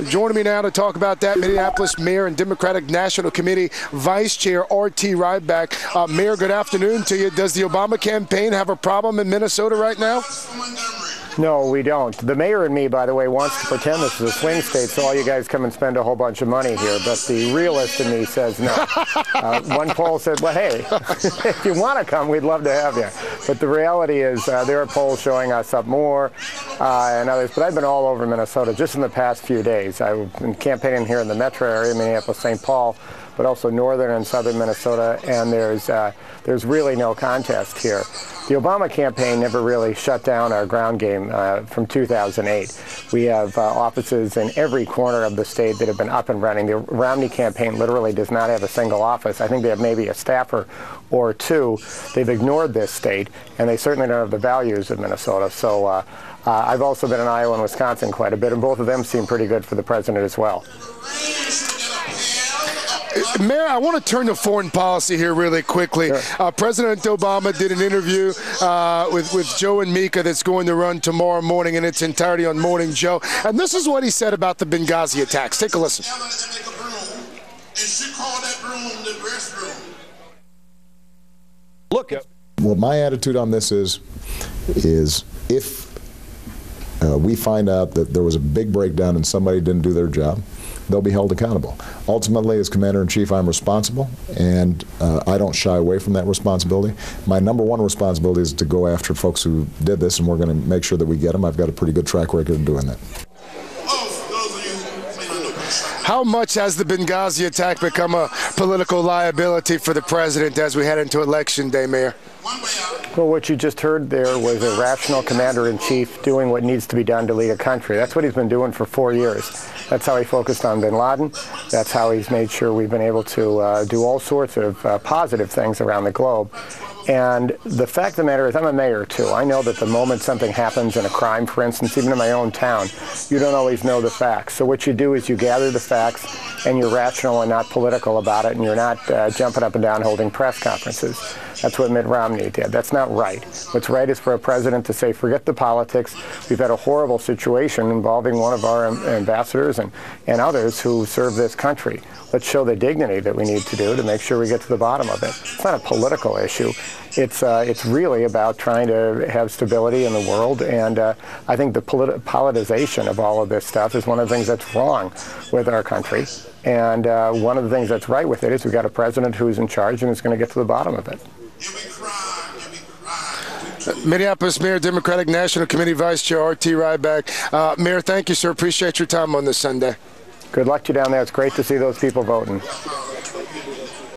Joining me now to talk about that, Minneapolis Mayor and Democratic National Committee Vice Chair R.T. Rybak. Mayor, good afternoon to you. Does the Obama campaign have a problem in Minnesota right now? No, we don't. The mayor and me, by the way, wants to pretend this is a swing state, so all you guys come and spend a whole bunch of money here. But the realist in me says no. One poll said, well, hey, if you want to come, we'd love to have you. But the reality is there are polls showing us up more and others. But I've been all over Minnesota just in the past few days. I've been campaigning here in the metro area, Minneapolis, St. Paul, but also northern and southern Minnesota, and there's really no contest here. The Obama campaign never really shut down our ground game from 2008. We have offices in every corner of the state that have been up and running. The Romney campaign literally does not have a single office. I think they have maybe a staffer or two. They've ignored this state, and they certainly don't have the values of Minnesota. So I've also been in Iowa and Wisconsin quite a bit, and both of them seem pretty good for the president as well. Mayor, I want to turn to foreign policy here really quickly. Sure. President Obama did an interview with Joe and Mika that's going to run tomorrow morning in its entirety on Morning Joe. And this is what he said about the Benghazi attacks. Take a listen. Look, well, my attitude on this is if we find out that there was a big breakdown and somebody didn't do their job, they'll be held accountable. Ultimately, as Commander-in-Chief, I'm responsible, and I don't shy away from that responsibility. My number one responsibility is to go after folks who did this, and we're going to make sure that we get them. I've got a pretty good track record of doing that. How much has the Benghazi attack become a political liability for the president as we head into Election Day, Mayor? Well, what you just heard there was a rational commander-in-chief doing what needs to be done to lead a country. That's what he's been doing for 4 years. That's how he focused on bin Laden. That's how he's made sure we've been able to do all sorts of positive things around the globe. And the fact of the matter is, I'm a mayor, too. I know that the moment something happens in a crime, for instance, even in my own town, you don't always know the facts. So what you do is you gather the facts, and you're rational and not political about it, and you're not jumping up and down holding press conferences. That's what Mitt Romney did. That's not right. What's right is for a president to say, forget the politics. We've had a horrible situation involving one of our ambassadors and others who serve this country. Let's show the dignity that we need to do to make sure we get to the bottom of it. It's not a political issue. It's really about trying to have stability in the world, and I think the politicization of all of this stuff is one of the things that's wrong with our country. And one of the things that's right with it is we've got a president who's in charge and is going to get to the bottom of it. Minneapolis Mayor, Democratic National Committee Vice Chair R.T. Rybak. Mayor, thank you, sir. Appreciate your time on this Sunday. Good luck to you down there. It's great to see those people voting.